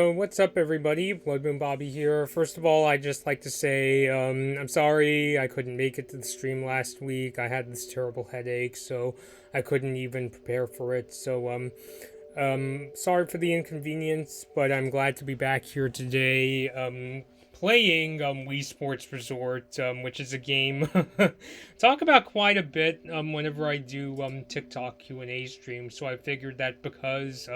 What's up, everybody? Bloodmoon Bobby here. First of all, I'd just like to say I'm sorry I couldn't make it to the stream last week. I had this terrible headache, so I couldn't even prepare for it. So, sorry for the inconvenience, but I'm glad to be back here today. Playing Wii Sports Resort, which is a game talk about quite a bit whenever I do TikTok Q&A streams. So I figured that because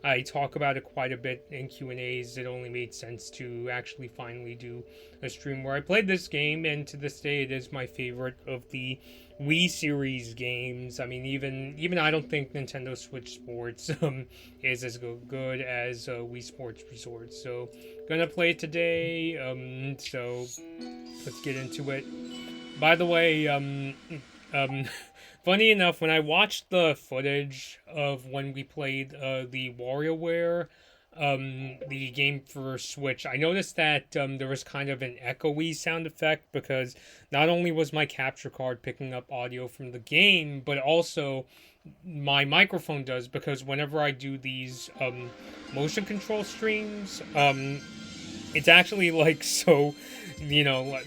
I talk about it quite a bit in Q&As, it only made sense to actually finally do a stream where I played this game, and to this day it is my favorite of the Wii series games. I mean, even I don't think Nintendo Switch Sports is as good as Wii Sports Resort. So gonna play it today. So let's get into it. By the way, um, funny enough, when I watched the footage of when we played the WarioWare, the game for Switch, I noticed that there was kind of an echoey sound effect because not only was my capture card picking up audio from the game, but also my microphone does, because whenever I do these motion control streams, it's actually like so, you know,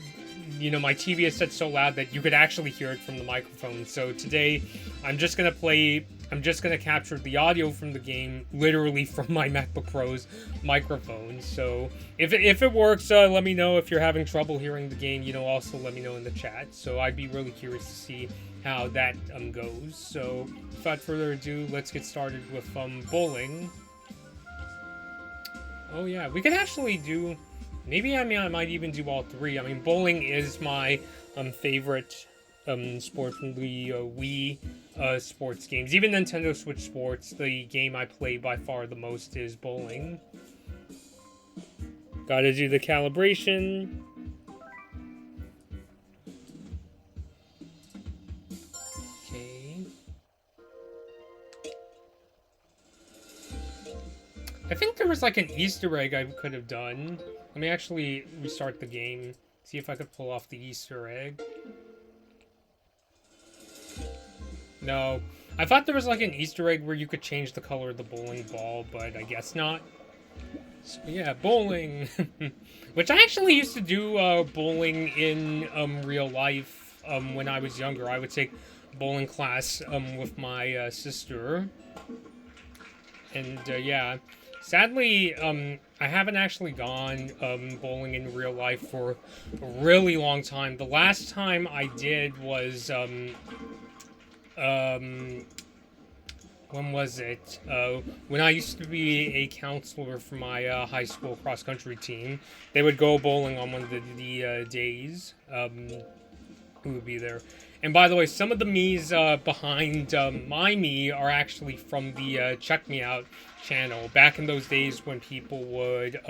my TV is set so loud that you could actually hear it from the microphone. So today, I'm just gonna play. I'm just gonna capture the audio from the game, literally from my MacBook Pro's microphone. So if it works, let me know. If you're having trouble hearing the game, also let me know in the chat. So I'd be really curious to see how that goes. So without further ado, let's get started with bowling. Oh yeah, we could actually do. Maybe I might even do all three. I mean, bowling is my favorite sport from the Wii sports games. Even Nintendo Switch Sports, the game I play by far the most is bowling. Gotta do the calibration. Okay. I think there was like an Easter egg I could have done. Let me actually restart the game, see if I could pull off the Easter egg. No. I thought there was like an Easter egg where you could change the color of the bowling ball, but I guess not. So yeah, bowling. Which I actually used to do bowling in real life when I was younger. I would take bowling class with my sister. And yeah. Sadly, I haven't actually gone bowling in real life for a really long time. The last time I did was when was it? When I used to be a counselor for my high school cross country team, they would go bowling on one of the days. Who would be there? And by the way, some of the Mii's behind my Mii are actually from the Check Me Out channel. Back in those days when people would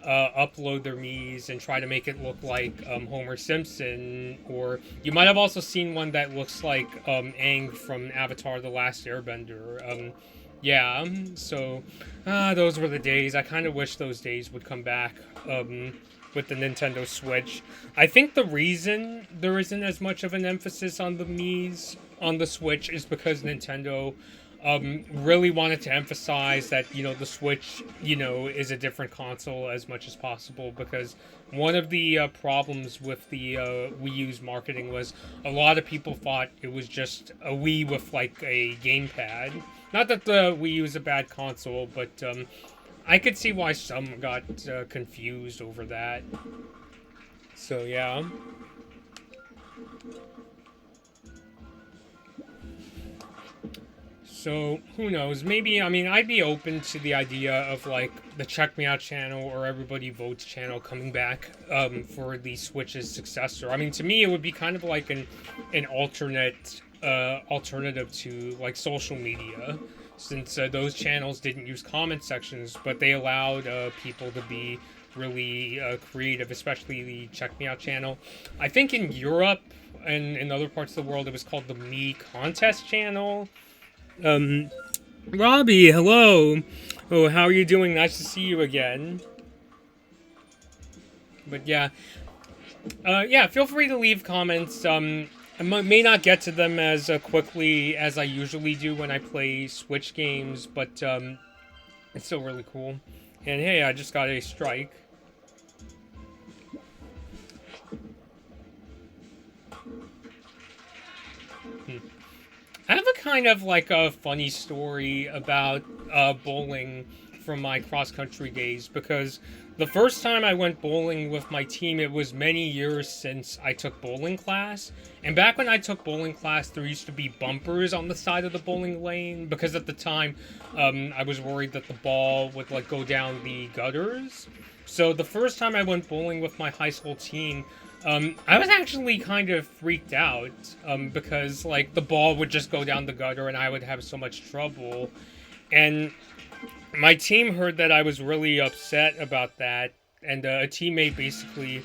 upload their Mii's and try to make it look like Homer Simpson, or you might have also seen one that looks like Aang from Avatar: The Last Airbender. Yeah, so those were the days. I kind of wish those days would come back. With the Nintendo Switch. I think the reason there isn't as much of an emphasis on the Mii's on the Switch is because Nintendo really wanted to emphasize that, the Switch, is a different console as much as possible, because one of the problems with the Wii U's marketing was a lot of people thought it was just a Wii with like a gamepad. Not that the Wii U is a bad console, but I could see why some got confused over that. So, yeah. So, who knows? Maybe, I'd be open to the idea of, like, the Check Me Out channel or Everybody Votes channel coming back for the Switch's successor. I mean, to me, it would be kind of like an alternative to, like, social media, since those channels didn't use comment sections, but they allowed people to be really creative, especially the Check Me Out channel. I think in Europe and in other parts of the world, it was called the Me Contest channel. Robbie, hello. Oh, how are you doing? Nice to see you again. But yeah. Yeah, feel free to leave comments. I may not get to them as quickly as I usually do when I play Switch games, but it's still really cool. And hey, I just got a strike. I have a kind of like a funny story about bowling from my cross country days, because the first time I went bowling with my team, it was many years since I took bowling class. And back when I took bowling class, there used to be bumpers on the side of the bowling lane, because at the time I was worried that the ball would like go down the gutters. So the first time I went bowling with my high school team, I was actually kind of freaked out because like the ball would just go down the gutter and I would have so much trouble. And my team heard that I was really upset about that, and a teammate basically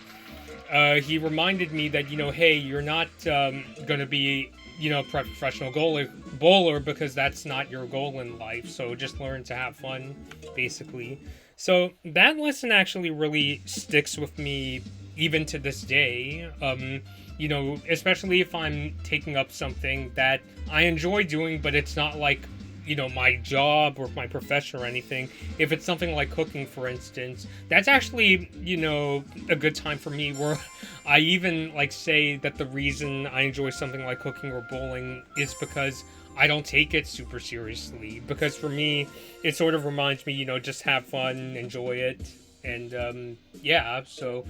he reminded me that, hey, you're not gonna be, professional bowler, because that's not your goal in life. So just learn to have fun, basically. So that lesson actually really sticks with me even to this day. Especially if I'm taking up something that I enjoy doing, but it's not like, my job or my profession or anything. If it's something like cooking, for instance, that's actually, a good time for me, where I even like say that the reason I enjoy something like cooking or bowling is because I don't take it super seriously. Because for me, it sort of reminds me, just have fun, enjoy it. And yeah, so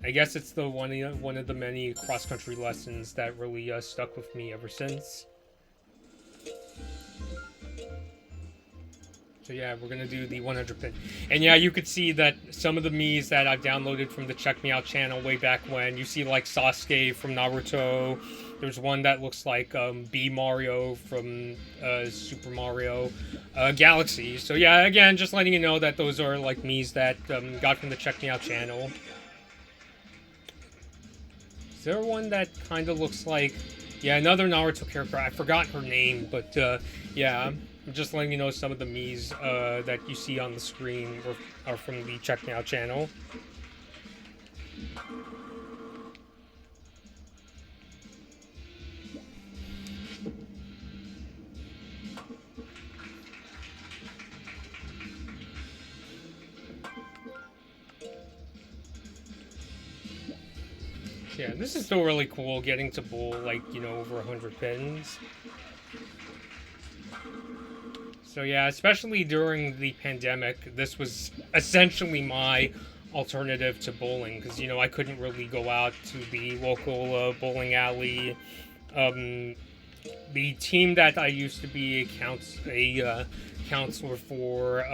I guess it's the one of the many cross country lessons that really stuck with me ever since. So yeah, we're gonna do the 100 pin, and yeah, you could see that some of the Miis that I've downloaded from the Check Me Out channel way back when. You see like Sasuke from Naruto. There's one that looks like B Mario from Super Mario Galaxy. So yeah, again, just letting you know that those are like Miis that got from the Check Me Out channel. Is there one that kind of looks like, yeah, another Naruto character? I forgot her name, but yeah. I'm just letting you know some of the Miis that you see on the screen are from the Check Me Out channel. Yeah, this is still really cool, getting to bowl like, over 100 pins. So yeah, especially during the pandemic, this was essentially my alternative to bowling, because I couldn't really go out to the local bowling alley. Um, the team that I used to be a counselor for,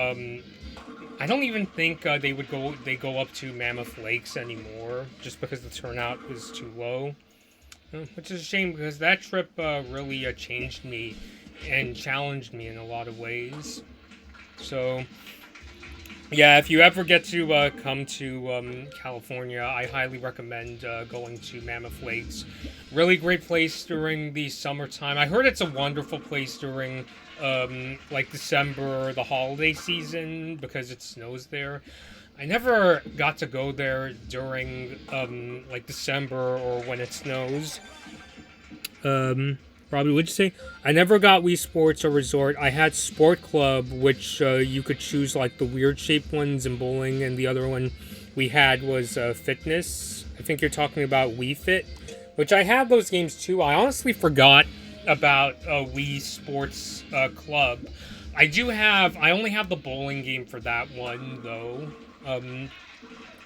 I don't even think they go up to Mammoth Lakes anymore, just because the turnout was too low. Which is a shame, because that trip really changed me and challenged me in a lot of ways. So yeah, if you ever get to come to California, I highly recommend going to Mammoth Lakes. Really great place during the summertime. I heard it's a wonderful place during like December, the holiday season, because it snows there. I never got to go there during like December or when it snows. Probably would you say? I never got Wii Sports or Resort. I had Sport Club, which you could choose like the weird shaped ones in bowling, and the other one we had was Fitness. I think you're talking about Wii Fit, which I have those games too. I honestly forgot about Wii Sports Club. I only have the bowling game for that one though. And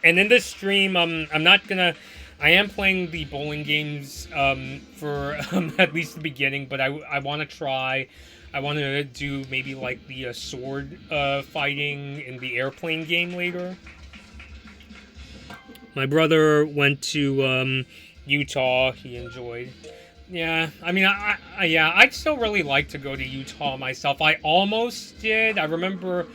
in this stream, I'm not gonna. I am playing the bowling games for at least the beginning, but I want to try. I want to do maybe like the sword fighting in the airplane game later. My brother went to Utah. He enjoyed. Yeah, I mean, I'd still really like to go to Utah myself. I almost did. I remember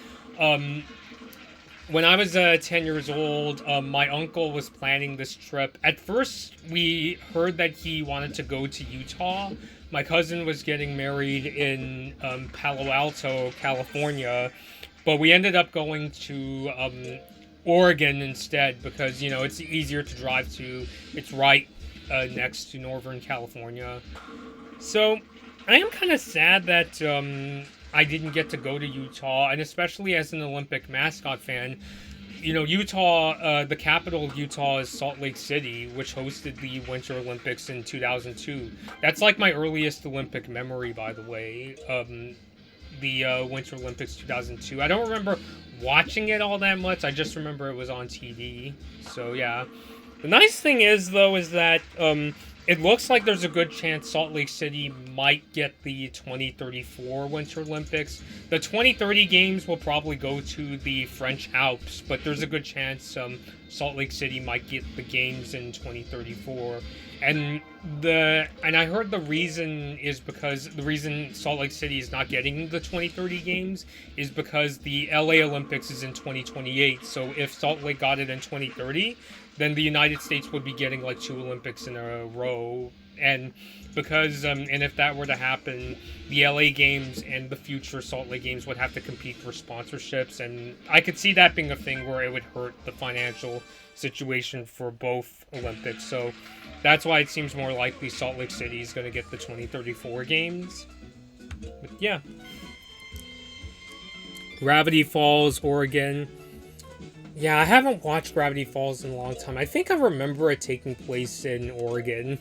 when I was 10 years old, my uncle was planning this trip. At first, we heard that he wanted to go to Utah. My cousin was getting married in Palo Alto, California, but we ended up going to Oregon instead, because, it's easier to drive to. It's right next to Northern California. So I am kind of sad that I didn't get to go to Utah, and especially as an Olympic mascot fan, Utah, the capital of Utah is Salt Lake City, which hosted the Winter Olympics in 2002. That's like my earliest Olympic memory, by the way. The Winter Olympics 2002. I don't remember watching it all that much. I just remember it was on TV. So yeah. The nice thing is, though, is that it looks like there's a good chance Salt Lake City might get the 2034 Winter Olympics. The 2030 games will probably go to the French Alps, but there's a good chance Salt Lake City might get the games in 2034. And I heard the reason is because the reason Salt Lake City is not getting the 2030 games is because the LA Olympics is in 2028. So if Salt Lake got it in 2030, then the United States would be getting like 2 Olympics in a row. And because and if that were to happen, the LA games and the future Salt Lake games would have to compete for sponsorships, and I could see that being a thing where it would hurt the financial situation for both Olympics. So that's why it seems more likely Salt Lake City is going to get the 2034 games. But yeah. Gravity Falls, Oregon. Yeah, I haven't watched Gravity Falls in a long time. I think I remember it taking place in Oregon.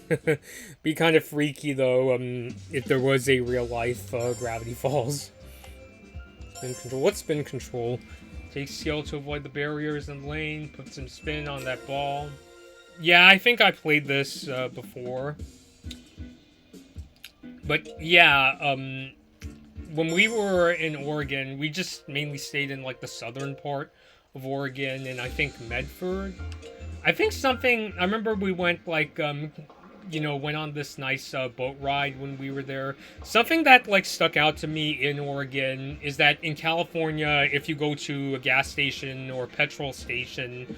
Be kind of freaky, though, if there was a real-life Gravity Falls. Spin control. What's spin control? Take skill to avoid the barriers in the lane. Put some spin on that ball. Yeah, I think I played this before. But, yeah, when we were in Oregon, we just mainly stayed in, like, the southern part of Oregon, and I think Medford. I remember we went, like, went on this nice boat ride when we were there. Something that, like, stuck out to me in Oregon is that in California, if you go to a gas station or petrol station,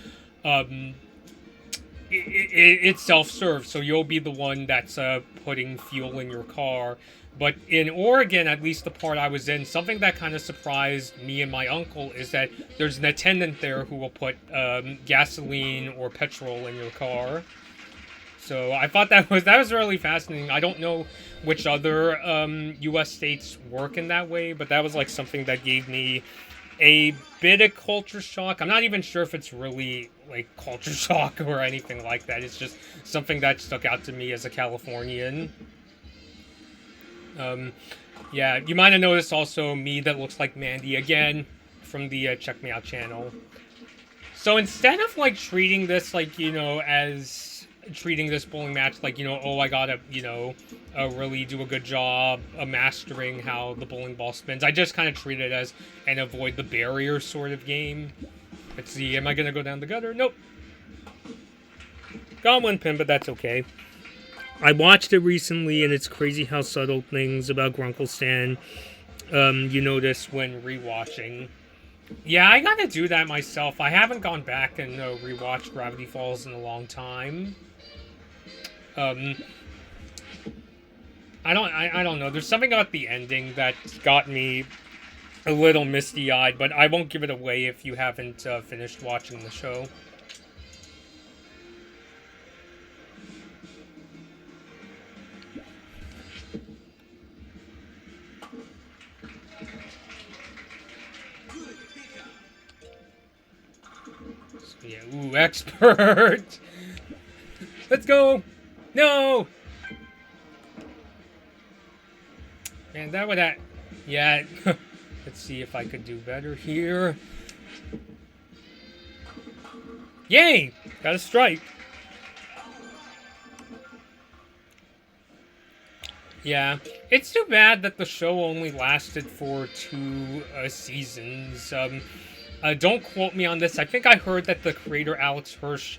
it's self-serve, so you'll be the one that's putting fuel in your car. But in Oregon, at least the part I was in, something that kind of surprised me and my uncle is that there's an attendant there who will put gasoline or petrol in your car. So I thought that was really fascinating. I don't know which other U.S. states work in that way, but that was like something that gave me a bit of culture shock. I'm not even sure if it's really like culture shock or anything like that. It's just something that stuck out to me as a Californian. Yeah, you might have noticed also me that looks like Mandy again from the Check Me Out channel. So instead of like treating this like, as treating this bowling match like, oh, I gotta, really do a good job of mastering how the bowling ball spins, I just kind of treat it as an avoid the barrier sort of game. Let's see, am I gonna go down the gutter? Nope. Got one pin, but that's okay. I watched it recently, and it's crazy how subtle things about Grunkle Stan you notice when rewatching. Yeah, I gotta do that myself. I haven't gone back and rewatched Gravity Falls in a long time. I don't know. There's something about the ending that got me a little misty-eyed, but I won't give it away if you haven't finished watching the show. Yeah, ooh, expert! Let's go! No! Man, that would have... Yeah, let's see if I could do better here. Yay! Got a strike. Yeah, it's too bad that the show only lasted for 2 seasons. Don't quote me on this. I think I heard that the creator Alex Hirsch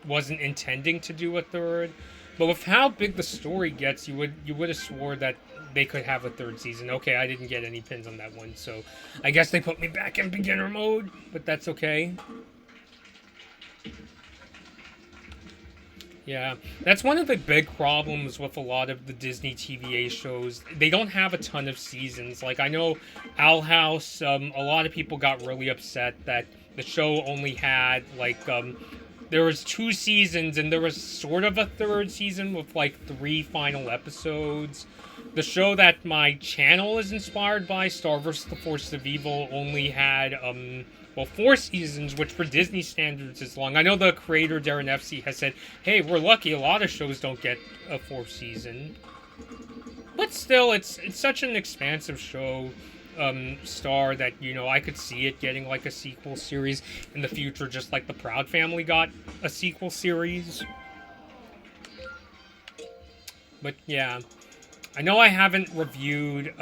wasn't intending to do a 3rd, but with how big the story gets, you would have swore that they could have a 3rd season. Okay, I didn't get any pins on that one, so I guess they put me back in beginner mode, but that's okay. Yeah, that's one of the big problems with a lot of the Disney TVA shows. They don't have a ton of seasons. Like, I know Owl House, a lot of people got really upset that the show only had, like, there was 2 seasons, and there was sort of a 3rd season with, like, 3 final episodes. the show that my channel is inspired by, Star vs. the Forces of Evil, only had, well, 4 seasons, which for Disney standards is long. I know the creator, Darren FC, has said, hey, we're lucky, a lot of shows don't get a 4th season. But still, it's such an expansive show, Star, that, you know, I could see it getting, like, a sequel series in the future, just like the Proud Family got a sequel series. But, yeah. I know I haven't reviewed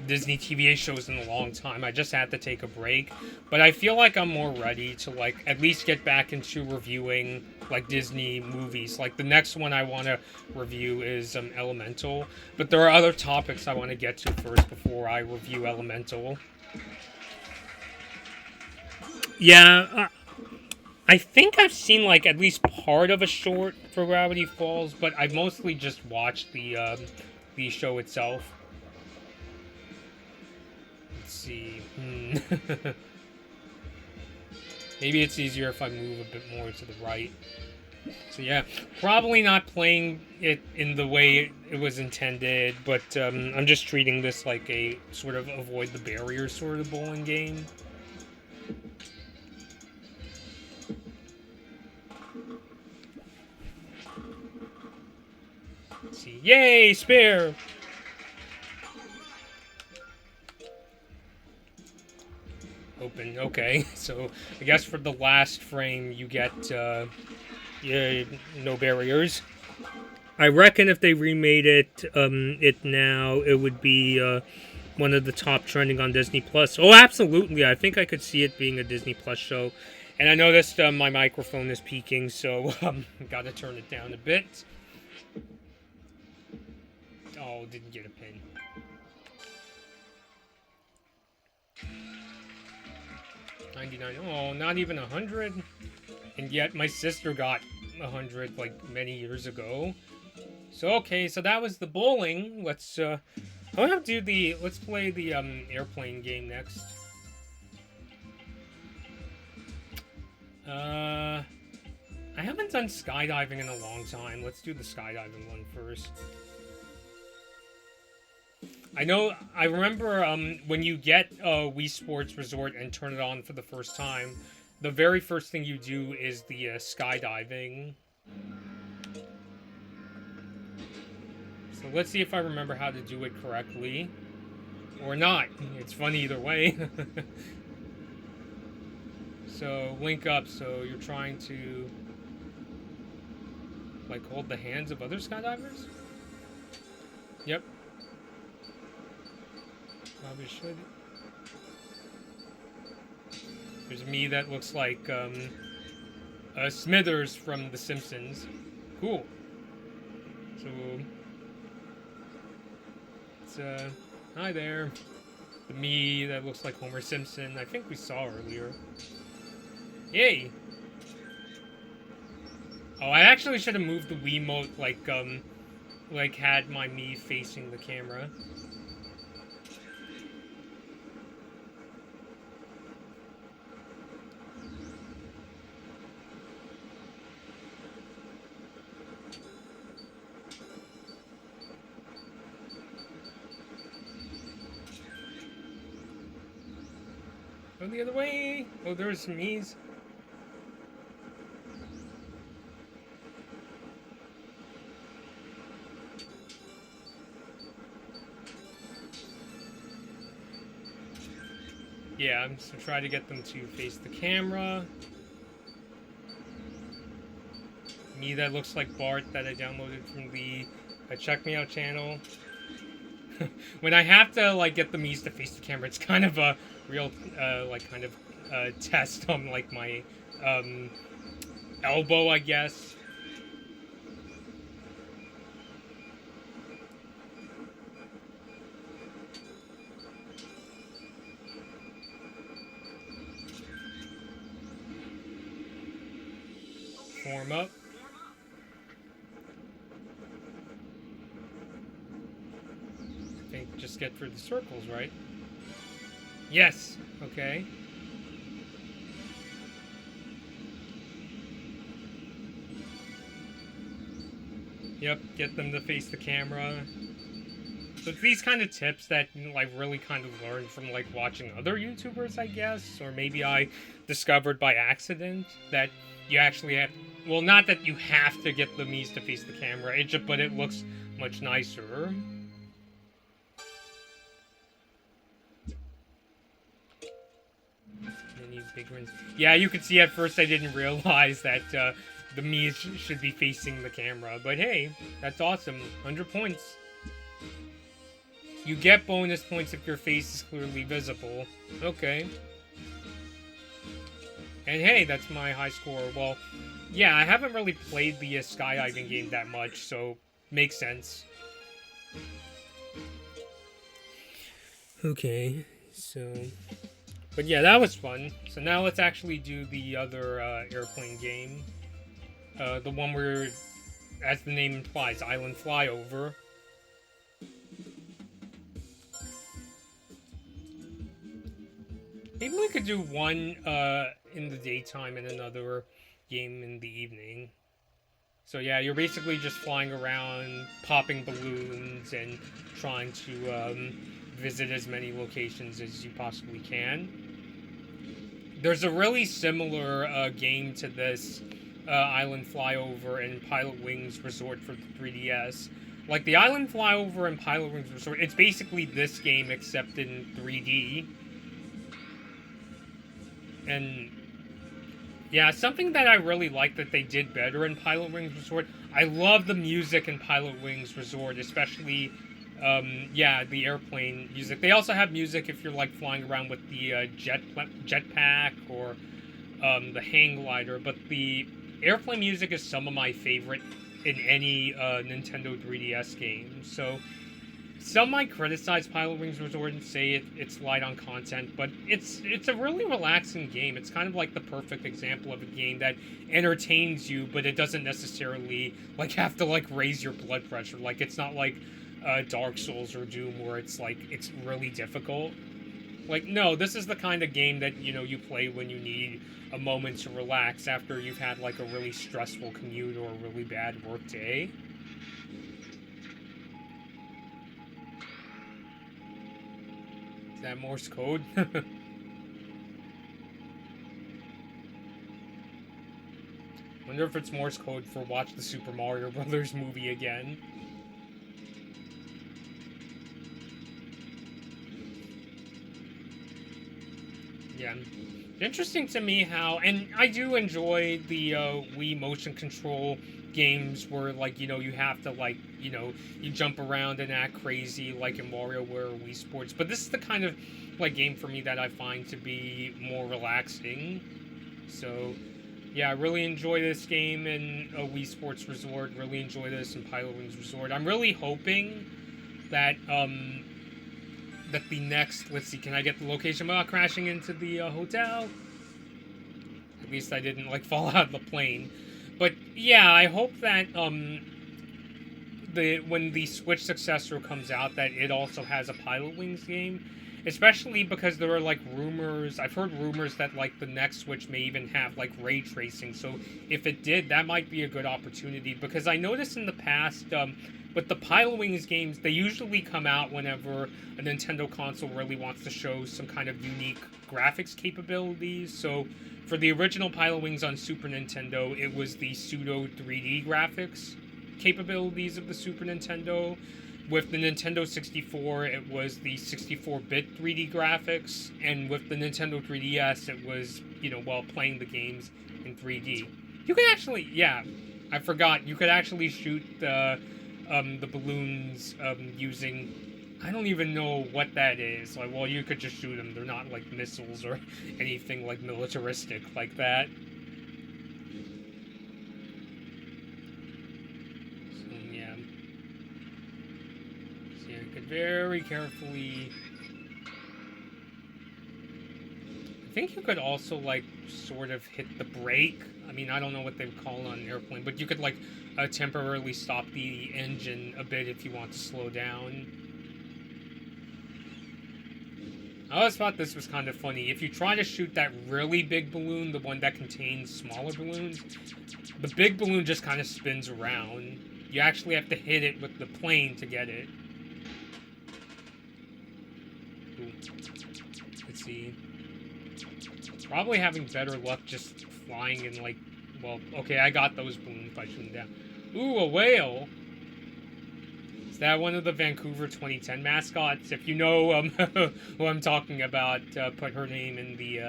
Disney TVA shows in a long time. I just had to take a break. But I feel like I'm more ready to, like, at least get back into reviewing, like, Disney movies. Like, the next one I want to review is Elemental. But there are other topics I want to get to first before I review Elemental. Yeah, I think I've seen, like, at least part of a short for Gravity Falls, but I've mostly just watched the show itself. Let's see. Maybe it's easier if I move a bit more to the right. So yeah, probably not playing it in the way it was intended, but I'm just treating this like a sort of avoid the barrier sort of bowling game. Let's see. Yay, spare! Open, okay. So I guess for the last frame you get yeah, no barriers. I reckon if they remade it now, it would be one of the top trending on Disney Plus. Oh, absolutely! I think I could see it being a Disney Plus show. And I noticed my microphone is peaking, so gotta turn it down a bit. Oh, didn't get a pin. $99. Oh, not even 100. And yet my sister got 100 like many years ago. So okay, so that was the bowling. Let's I want to do let's play the airplane game next. I haven't done skydiving in a long time. Let's do the skydiving one first. I remember when you get Wii Sports Resort and turn it on for the first time, the very first thing you do is the skydiving. So let's see if I remember how to do it correctly. Or not. It's fun either way. So, link up. So, you're trying to, like, hold the hands of other skydivers? Yep. Probably should. There's me that looks like Smithers from The Simpsons. Cool. So it's hi there. The me that looks like Homer Simpson. I think we saw earlier. Yay. Oh, I actually should have moved the Wiimote like had my me facing the camera. Go the other way. Oh, there's some me's. Yeah, I'm just trying to get them to face the camera. Me that looks like Bart that I downloaded from the Check Me Out channel. When I have to like get the Mii's to face the camera, it's kind of a real like kind of test on like my elbow, I guess. Form up. I think just get through the circles, right? Yes. Okay. Yep, get them to face the camera. So it's these kind of tips that I really kind of learned from like watching other YouTubers, I guess, or maybe I discovered by accident that you actually have. Well, not that you have to get the Mii's to face the camera. But it looks much nicer. Big ones. Yeah, you could see at first I didn't realize that the Mii's should be facing the camera, but hey, that's awesome. 100 points. You get bonus points if your face is clearly visible. Okay. And hey, that's my high score. Well, yeah, I haven't really played the skydiving game that much, so makes sense. Okay, so... But yeah, that was fun. So now let's actually do the other airplane game. The one where, as the name implies, island flyover. Maybe we could do one in the daytime and another game in the evening. So yeah, you're basically just flying around, popping balloons, and trying to visit as many locations as you possibly can. There's a really similar game to this Island Flyover and Pilot Wings Resort for the 3DS. Like, the Island Flyover and Pilot Wings Resort, it's basically this game except in 3D. And, yeah, something that I really like that they did better in Pilot Wings Resort, I love the music in Pilot Wings Resort, especially... yeah, the airplane music. They also have music if you're like flying around with the jetpack or the hang glider. But the airplane music is some of my favorite in any Nintendo 3DS game. So some might criticize Pilot Wings Resort and say it's light on content, but it's a really relaxing game. It's kind of like the perfect example of a game that entertains you, but it doesn't necessarily like have to like raise your blood pressure. Like it's not like Dark Souls or Doom where it's like it's really difficult. Like, no, this is the kind of game that, you know, you play when you need a moment to relax after you've had like a really stressful commute or a really bad work day. Is that Morse code? Wonder if it's Morse code for watch the Super Mario Brothers movie again. Yeah. Interesting to me how, and I do enjoy the Wii motion control games where, like, you know, you have to, like, you know, you jump around and act crazy like in WarioWare or Wii Sports. But this is the kind of, like, game for me that I find to be more relaxing. So, yeah, I really enjoy this game in Wii Sports Resort. Really enjoy this in Pilot Wings Resort. I'm really hoping that, that the next, let's see, can I get the location without crashing into the hotel? At least I didn't, like, fall out of the plane. But, yeah, I hope that, when the Switch successor comes out, that it also has a Pilot Wings game. Especially because there are, like, rumors, I've heard rumors that, like, the next Switch may even have, like, ray tracing. So, if it did, that might be a good opportunity. Because I noticed in the past, with the Pilot Wings games, they usually come out whenever a Nintendo console really wants to show some kind of unique graphics capabilities. So, for the original Pilot Wings on Super Nintendo, it was the pseudo 3D graphics capabilities of the Super Nintendo. With the Nintendo 64, it was the 64-bit 3D graphics. And with the Nintendo 3DS, it was, you know, well, playing the games in 3D. You can actually, yeah, I forgot, you could actually shoot the balloons using, I don't even know what that is. Like, well, you could just shoot them. They're not like missiles or anything like militaristic like that. So yeah, so you could very carefully. I think you could also like sort of hit the brake. I mean, I don't know what they would call on an airplane, but you could like temporarily stop the engine a bit if you want to slow down. I always thought this was kind of funny. If you try to shoot that really big balloon, the one that contains smaller balloons, the big balloon just kind of spins around. You actually have to hit it with the plane to get it. Ooh. Let's see. Probably having better luck just flying in, like... Well, okay, I got those balloons by shooting down. Ooh, a whale! Is that one of the Vancouver 2010 mascots? If you know who I'm talking about, put her name in the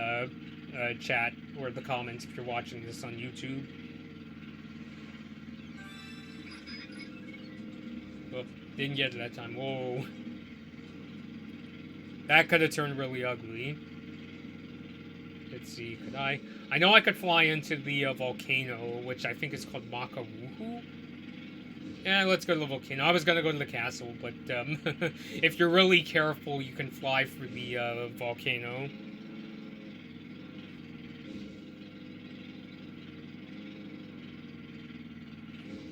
chat or the comments if you're watching this on YouTube. Oh, didn't get it that time. Whoa. That could have turned really ugly. Let's see, could I? I know I could fly into the volcano, which I think is called Makawuhu. Yeah, let's go to the volcano. I was gonna go to the castle, but if you're really careful, you can fly through the volcano.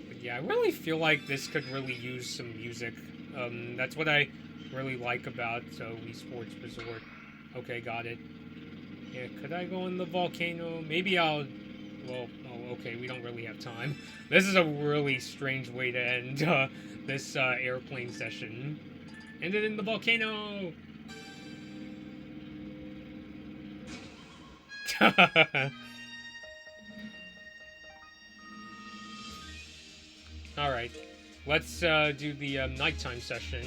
But yeah, I really feel like this could really use some music. That's what I really like about Wii Sports Resort. Okay, got it. Yeah, could I go in the volcano? Maybe I'll... Well, oh, okay, we don't really have time. This is a really strange way to end this airplane session. End it in the volcano! Alright, let's do the nighttime session.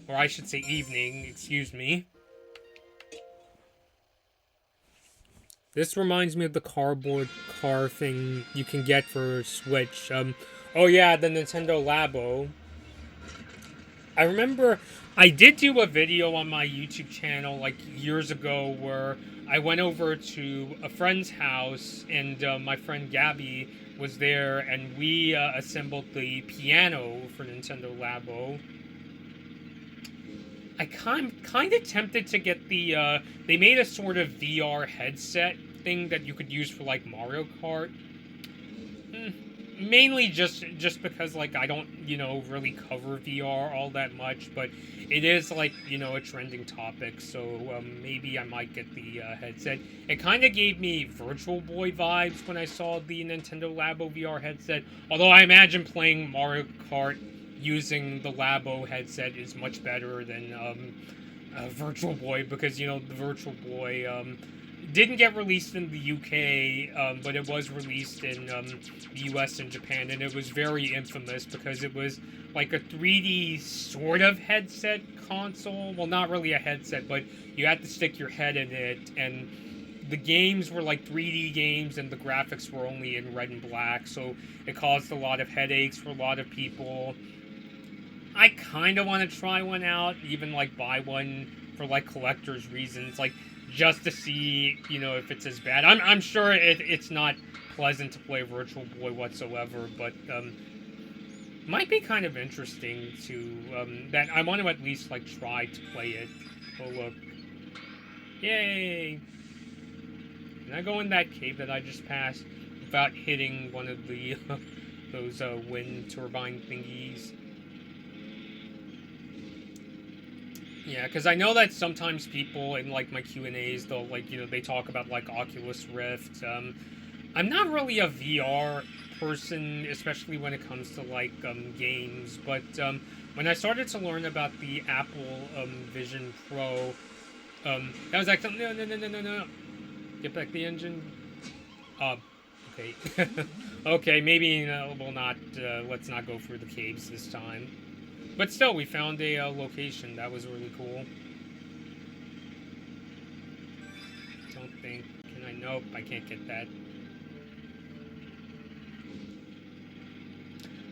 Or I should say evening, excuse me. This reminds me of the cardboard car thing you can get for Switch. Oh yeah, the Nintendo Labo. I remember I did do a video on my YouTube channel like years ago where I went over to a friend's house and my friend Gabby was there and we assembled the piano for Nintendo Labo. I kind of tempted to get the, they made a sort of VR headset thing that you could use for, like, Mario Kart. Mainly just because, like, I don't, you know, really cover VR all that much, but it is, like, you know, a trending topic, so maybe I might get the headset. It kind of gave me Virtual Boy vibes when I saw the Nintendo Labo VR headset, although I imagine playing Mario Kart using the Labo headset is much better than Virtual Boy, because, you know, the Virtual Boy didn't get released in the UK, but it was released in the US and Japan, and it was very infamous because it was like a 3D sort of headset console. Well, not really a headset, but you had to stick your head in it, and the games were like 3D games, and the graphics were only in red and black, so it caused a lot of headaches for a lot of people. I kind of want to try one out, even, like, buy one for, like, collector's reasons, like, just to see, you know, if it's as bad. I'm sure it's not pleasant to play Virtual Boy whatsoever, but, might be kind of interesting to, that I want to at least, like, try to play it. Oh, look. Yay! Can I go in that cave that I just passed without hitting one of the, those, wind turbine thingies? Yeah, because I know that sometimes people in, like, my Q&As, they'll, like, you know, they talk about, like, Oculus Rift. I'm not really a VR person, especially when it comes to, like, games, but when I started to learn about the Apple Vision Pro, that was like, no. Get back the engine. Okay. Okay, maybe we'll not, let's not go through the caves this time. But still, we found a location. That was really cool. Don't think. Can I? Nope, I can't get that.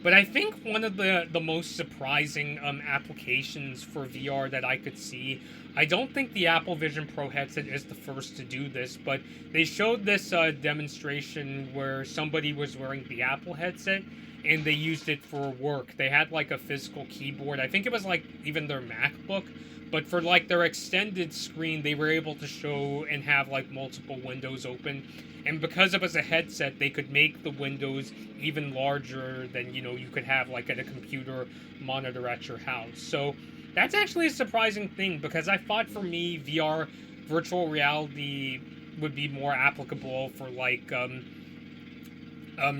But I think one of the most surprising applications for VR that I could see, I don't think the Apple Vision Pro headset is the first to do this, but they showed this demonstration where somebody was wearing the Apple headset, and they used it for work. They had, like, a physical keyboard. I think it was, like, even their MacBook. But for, like, their extended screen, they were able to show and have, like, multiple windows open. And because it was a headset, they could make the windows even larger than, you know, you could have, like, at a computer monitor at your house. So that's actually a surprising thing, because I thought for me, VR, virtual reality, would be more applicable for, like,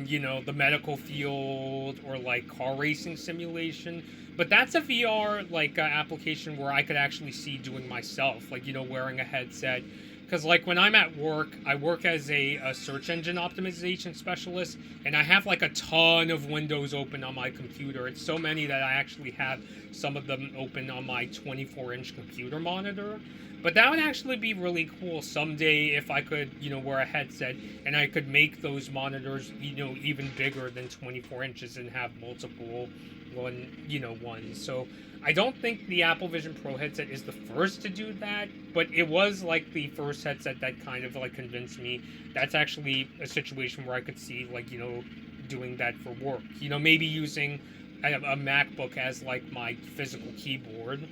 you know, the medical field or like car racing simulation. But that's a VR like application where I could actually see doing myself, like, you know, wearing a headset. Because like when I'm at work, I work as a search engine optimization specialist, and I have like a ton of windows open on my computer. It's so many that I actually have some of them open on my 24-inch computer monitor. But that would actually be really cool someday if I could, you know, wear a headset and I could make those monitors, you know, even bigger than 24 inches and have multiple ones. So I don't think the Apple Vision Pro headset is the first to do that, but it was like the first headset that kind of like convinced me that's actually a situation where I could see, like, you know, doing that for work. You know, maybe using a MacBook as like my physical keyboard.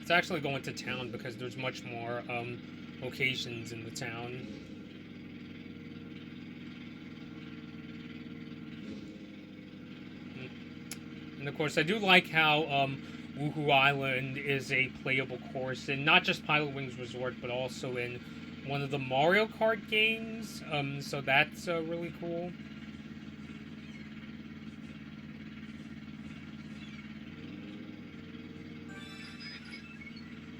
It's actually going to town because there's much more locations in the town. And of course, I do like how Woohoo Island is a playable course in not just Pilot Wings Resort, but also in one of the Mario Kart games. So that's really cool.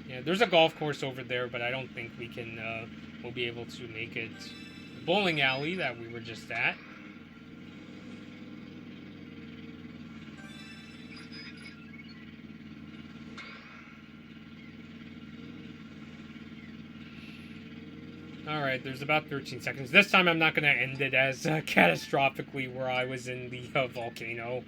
Yeah, there's a golf course over there, but I don't think we'll be able to make it. The bowling alley that we were just at. Alright, there's about 13 seconds. This time I'm not going to end it as catastrophically where I was in the volcano.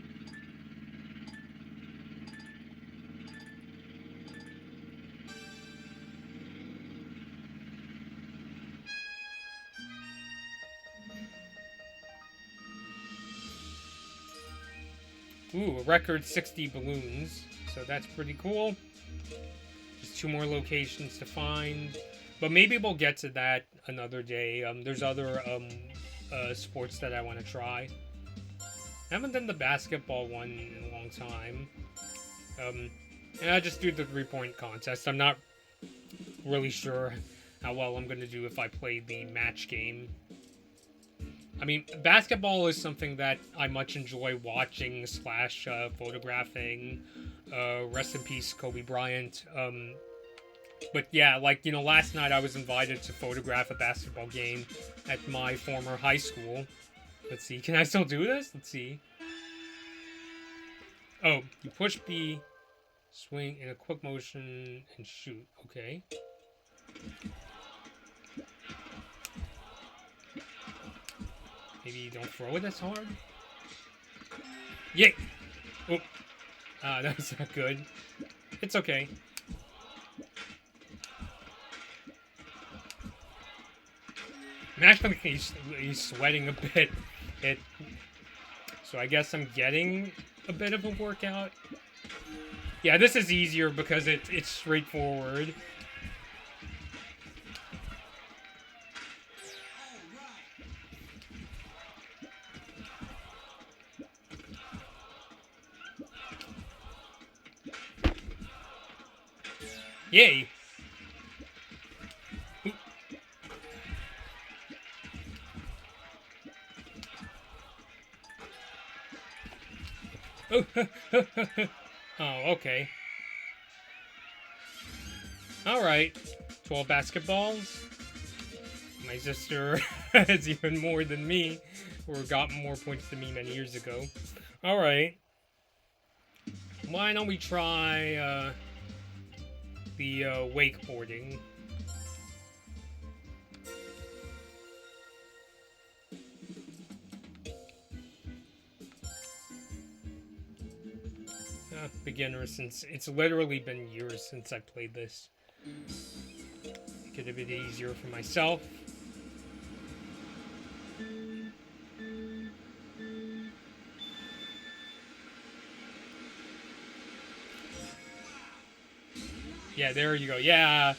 Ooh, a record 60 balloons. So that's pretty cool. Just 2 more locations to find. But maybe we'll get to that another day. There's other sports that I want to try. I haven't done the basketball one in a long time. And I just do the 3-point contest. I'm not really sure how well I'm going to do if I play the match game. I mean, basketball is something that I much enjoy watching / photographing. Rest in peace, Kobe Bryant. But yeah, like, you know, last night I was invited to photograph a basketball game at my former high school. Let's see, can I still do this? Let's see. Oh, you push B, swing in a quick motion, and shoot. Okay. Maybe you don't throw it as hard? Yay! Oh. That was not good. It's okay. I'm actually he's sweating a bit. So I guess I'm getting a bit of a workout. Yeah, this is easier because it's straightforward. Yay! Oh, okay. Alright. 12 basketballs. My sister has even more than me, or got more points than me many years ago. Alright. Why don't we try, the, wakeboarding? Beginner, since it's literally been years since I played this. Make it a bit easier for myself. Yeah, there you go. Yeah.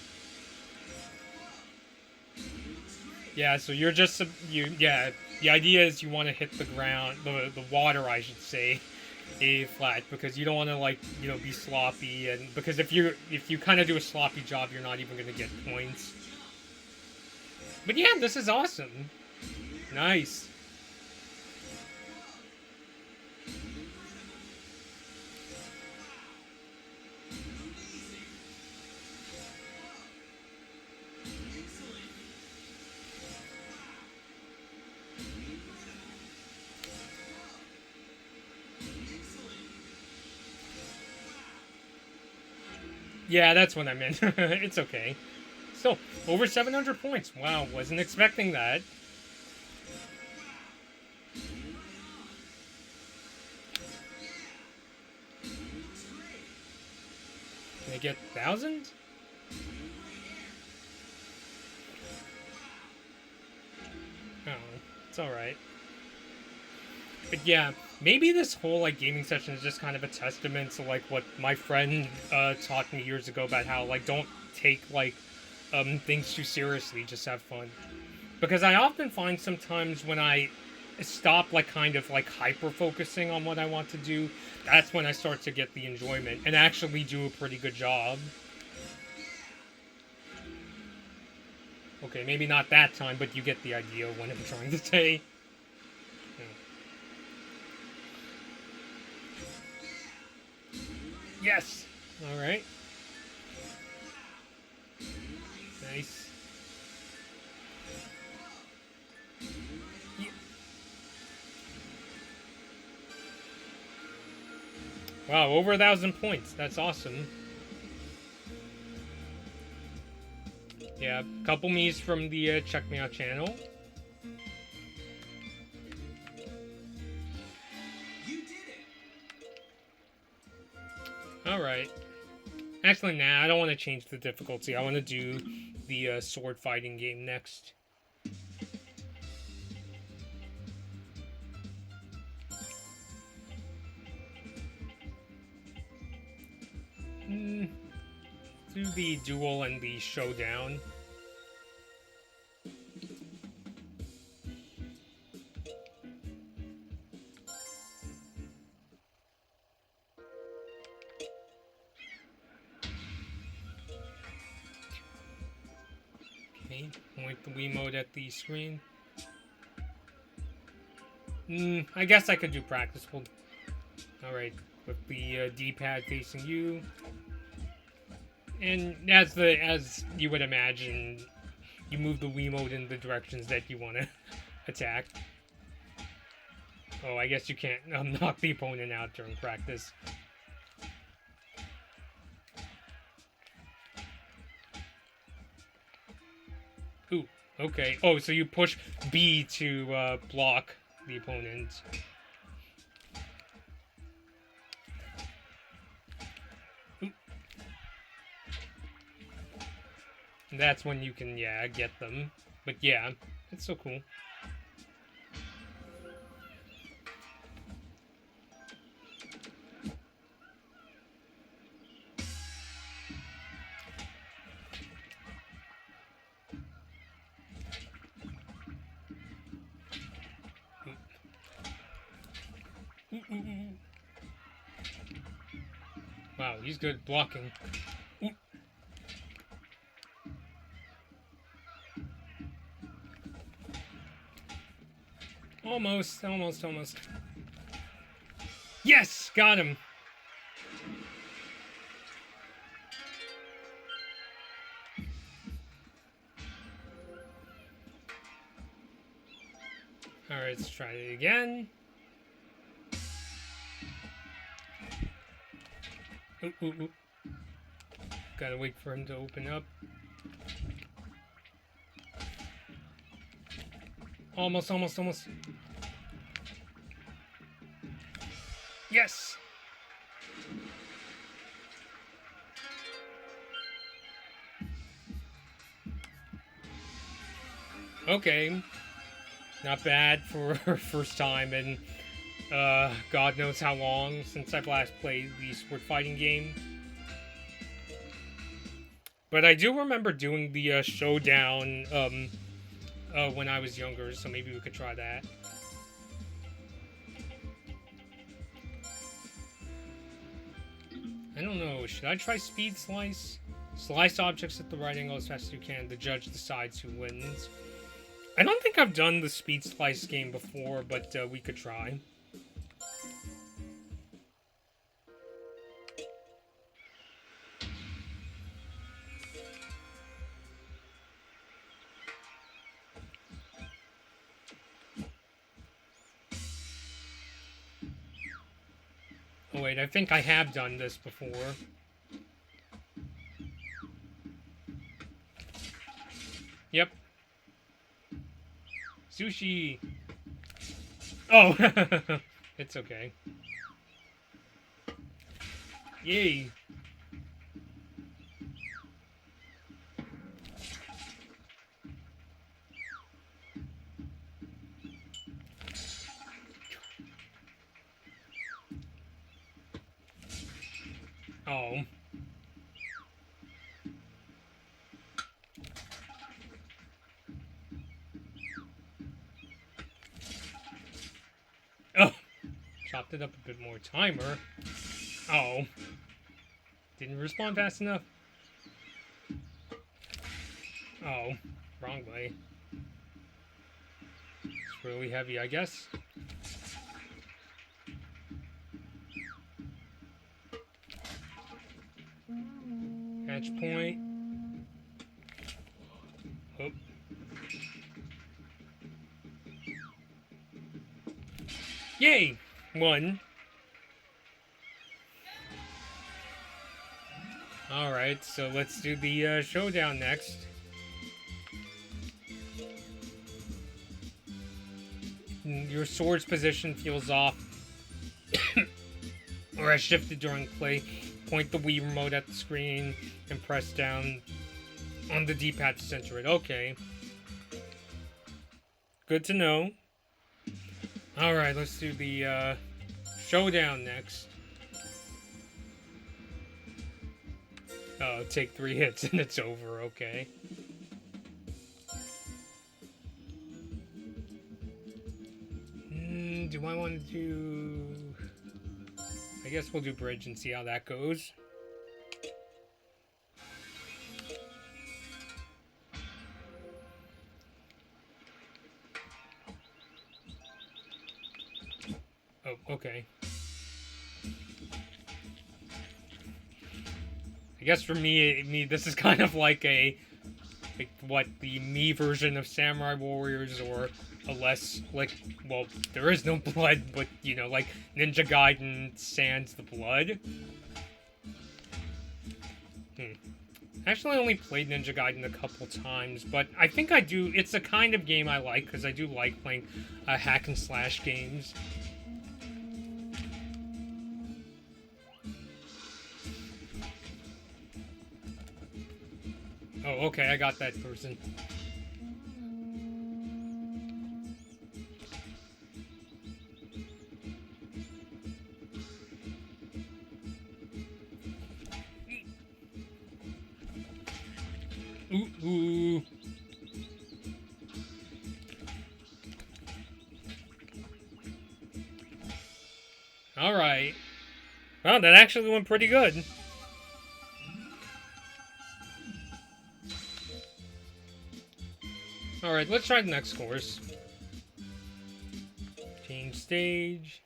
Yeah, so you're just yeah, the idea is you want to hit the ground, the water, I should say, A flat, because you don't want to, like, you know, be sloppy, and because if you kind of do a sloppy job, you're not even going to get points. But yeah, this is awesome. Nice. Yeah, that's what I meant. It's okay. So, over 700 points. Wow, wasn't expecting that. Can I get 1,000? Oh, it's alright. But yeah, maybe this whole like gaming session is just kind of a testament to like what my friend taught me years ago about how like don't take like things too seriously, just have fun. Because I often find sometimes when I stop like kind of like hyper focusing on what I want to do, that's when I start to get the enjoyment and actually do a pretty good job. Okay, maybe not that time, but you get the idea of what I'm trying to say. Yes! Alright. Nice. Yeah. Wow, over 1,000 points. That's awesome. Yeah, couple me's from the Check Me Out channel. Alright. Actually, nah, I don't want to change the difficulty. I want to do the sword fighting game next. Do the duel and the showdown. Okay, point the Wiimote at the screen. I guess I could do practice. Alright, with the D-pad facing you. And as you would imagine, you move the Wiimote in the directions that you want to attack. Oh, I guess you can't knock the opponent out during practice. Ooh, okay. Oh, so you push B to block the opponent. That's when you can, yeah, get them. But yeah, it's so cool. Wow, he's good at blocking. Almost. Yes! Got him! Alright, let's try it again. Ooh. Gotta wait for him to open up. Almost. Yes! Okay. Not bad for first time in God knows how long since I've last played the sport fighting game. But I do remember doing the showdown when I was younger, so maybe we could try that. I don't know, should I try speed slice? Slice objects at the right angle as fast as you can. The judge decides who wins. I don't think I've done the Speed Slice game before, but we could try. Oh wait, I think I have done this before. Yep. Sushi! Oh! It's okay. Yay! Oh. Oh! Chopped it up a bit more. Timer. Oh. Didn't respond fast enough. Oh. Wrong way. It's really heavy, I guess. Match point. Oh. Yay! One. Alright, so let's do the showdown next. Your sword's position feels off. Or has shifted during play. Point the Wii remote at the screen and press down on the D-pad to center it. Okay. Good to know. Alright, let's do the showdown next. Oh, take 3 hits and it's over, okay. Do I want to do... I guess we'll do bridge and see how that goes. Oh, okay. I guess for me, this is kind of like the Mii version of Samurai Warriors, or a less, well, there is no blood, but, you know, like Ninja Gaiden sans the blood. Actually, I only played Ninja Gaiden a couple times, but I think I do, it's a kind of game I like, because I do like playing hack and slash games. Oh, okay, I got that person. Ooh. Alright. Well, that actually went pretty good. Alright, let's try the next course. Change stage.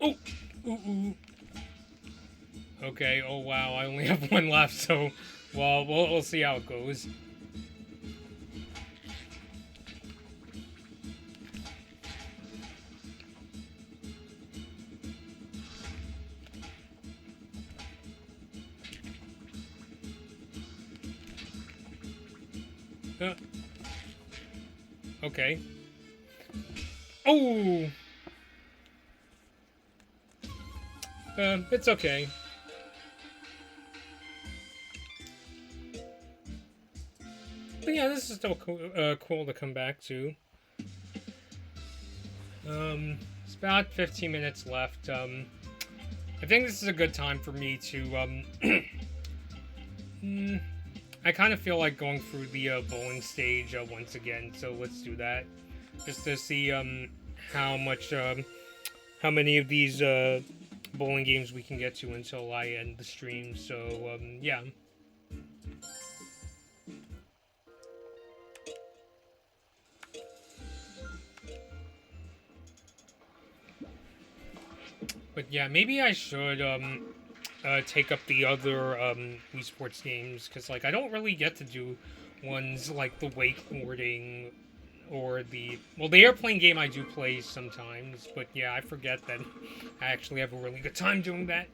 Oh! Ooh. Okay, oh wow, I only have one left, so... Well, we'll see how it goes. Okay. Oh! It's okay. yeah, this is still cool to come back to. It's about 15 minutes left. I think this is a good time for me to, I kind of feel like going through the bowling stage once again, so let's do that. Just to see, how much, how many of these, bowling games we can get to until I end the stream, so, yeah. But yeah, maybe I should, take up the other Wii Sports games, because like I don't really get to do ones like the wakeboarding or the airplane game I do play sometimes, but yeah, I forget that I actually have a really good time doing that.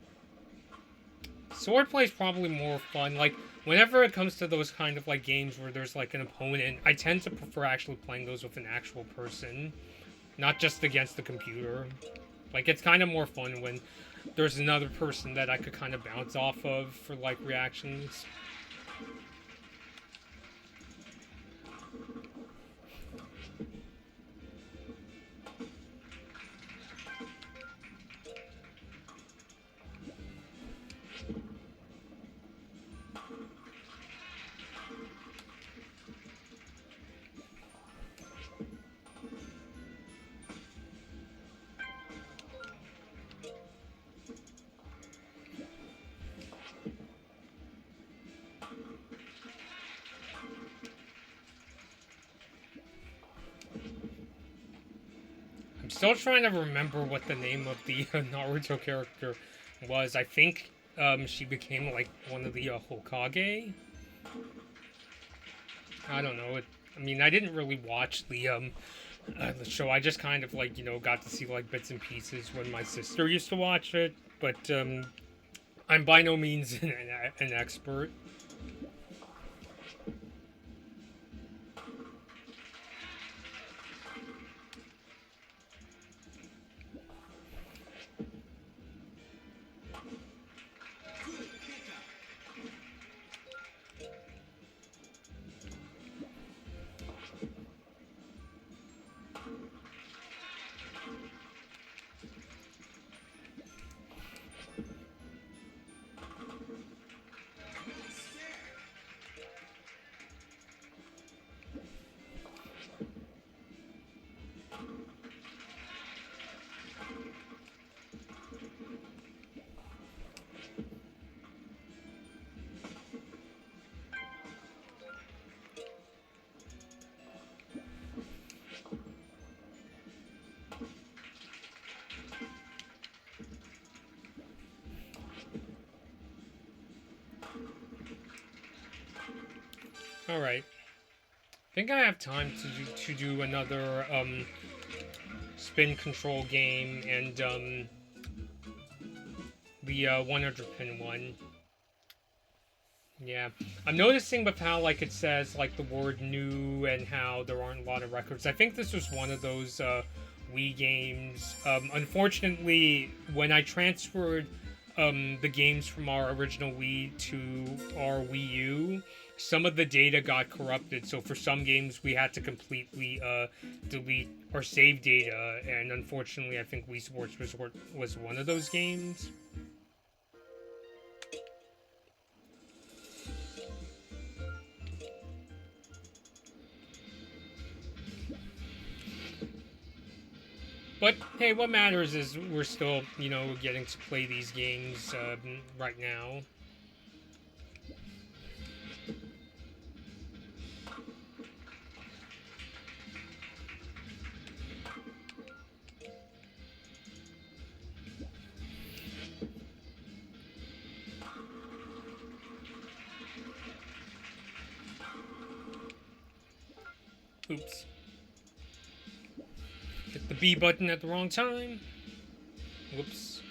Swordplay is probably more fun. Like whenever it comes to those kind of like games where there's like an opponent, I tend to prefer actually playing those with an actual person, not just against the computer. Like it's kind of more fun when there's another person that I could kind of bounce off of for like reactions. I'm still trying to remember what the name of the Naruto character was. I think she became like one of the Hokage. I don't know. I mean, I didn't really watch the show. I just kind of like got to see like bits and pieces when my sister used to watch it. But I'm by no means an expert. All right. I think I have time to do another spin control game and the 100 pin one. Yeah, I'm noticing with how like it says like the word new and how there aren't a lot of records. I think this was one of those Wii games. Unfortunately, when I transferred the games from our original Wii to our Wii U, some of the data got corrupted. So for some games, we had to completely delete or save data. And unfortunately, I think Wii Sports Resort was one of those games. But hey, what matters is we're still, getting to play these games right now. Oops. Hit the B button at the wrong time. Whoops.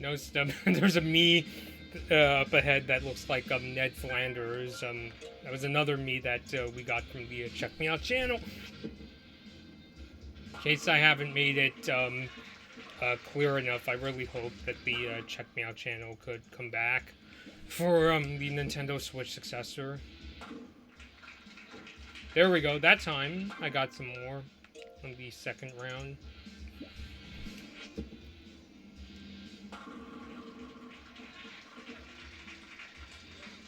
No stuff. There's a me up ahead that looks like Ned Flanders. That was another me that we got from the Check Me Out channel. In case I haven't made it clear enough, I really hope that the Check Me Out channel could come back for the Nintendo Switch successor. There we go. That time I got some more on the second round.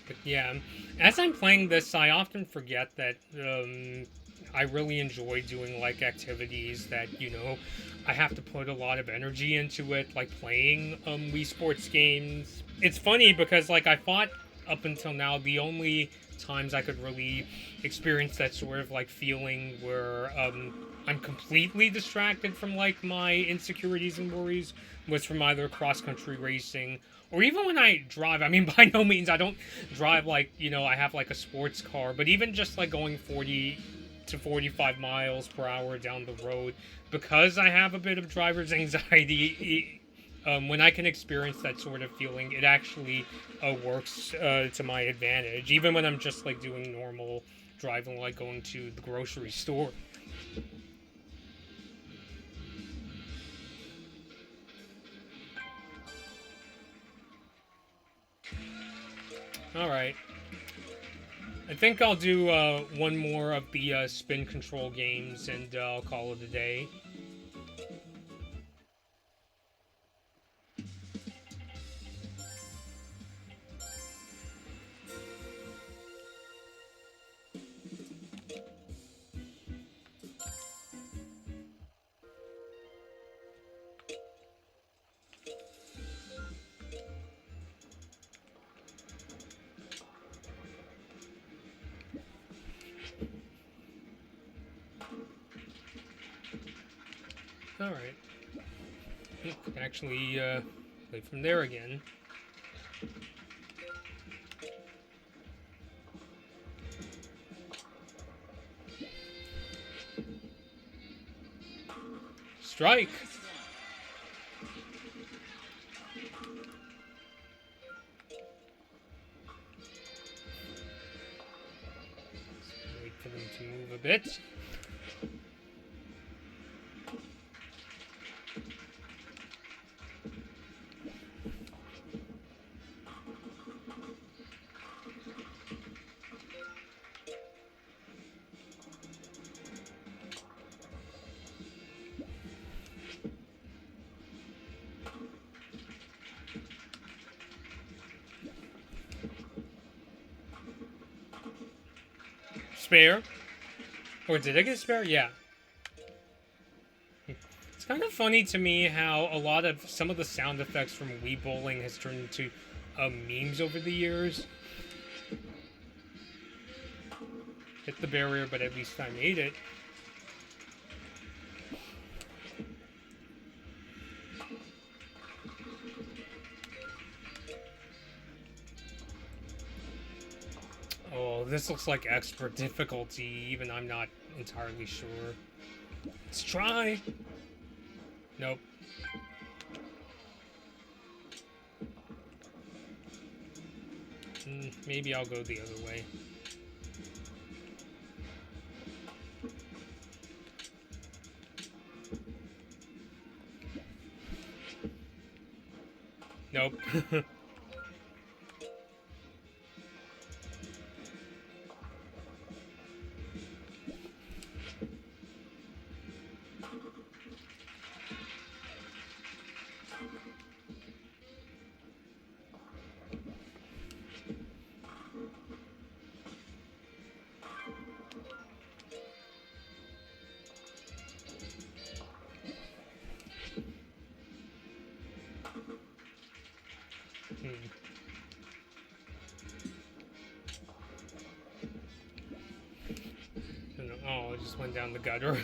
But yeah, as I'm playing this, I often forget that I really enjoy doing like activities that, you know, I have to put a lot of energy into it, like playing Wii Sports games. It's funny because like I thought up until now the only times I could really experience that sort of like feeling where I'm completely distracted from like my insecurities and worries was from either cross-country racing or even when I drive. I mean, by no means I don't drive like, you know, I have like a sports car, but even just like going 40 to 45 miles per hour down the road, because I have a bit of driver's anxiety, when I can experience that sort of feeling, it actually works to my advantage, even when I'm just like doing normal driving, like going to the grocery store. Alright. I think I'll do one more of the spin control games, and I'll call it a day. Alright. You can actually play from there again. Strike! Wait for them to move a bit. Spare. Or did I get a spare? Yeah. It's kind of funny to me how a lot of some of the sound effects from Wii Bowling has turned into memes over the years. Hit the barrier, but at least I made it. Oh, this looks like expert difficulty, even I'm not entirely sure. Let's try! Nope. Maybe I'll go the other way. Nope. Oh, it just went down the gutter.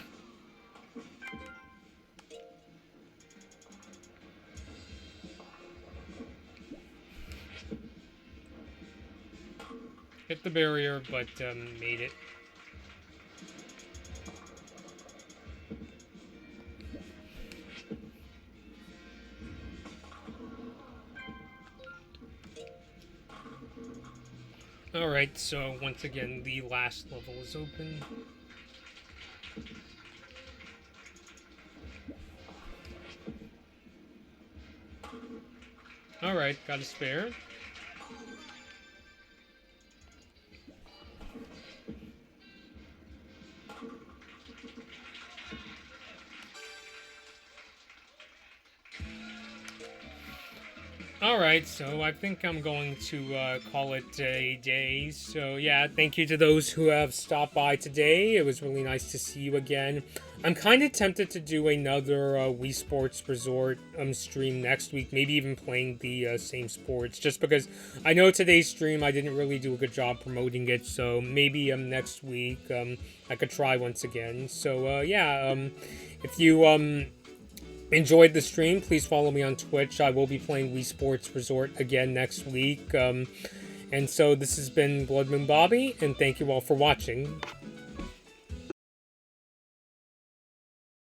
Hit the barrier, but made it. Alright, so once again, the last level is open. Alright, got a spare. Alright, so I think I'm going to call it a day. So yeah, thank you to those who have stopped by today. It was really nice to see you again. I'm kind of tempted to do another Wii Sports Resort stream next week, maybe even playing the same sports, just because I know today's stream I didn't really do a good job promoting it, so maybe next week I could try once again. So yeah, if you enjoyed the stream, please follow me on Twitch. I will be playing Wii Sports Resort again next week. And so this has been Blood Moon Bobby, and thank you all for watching.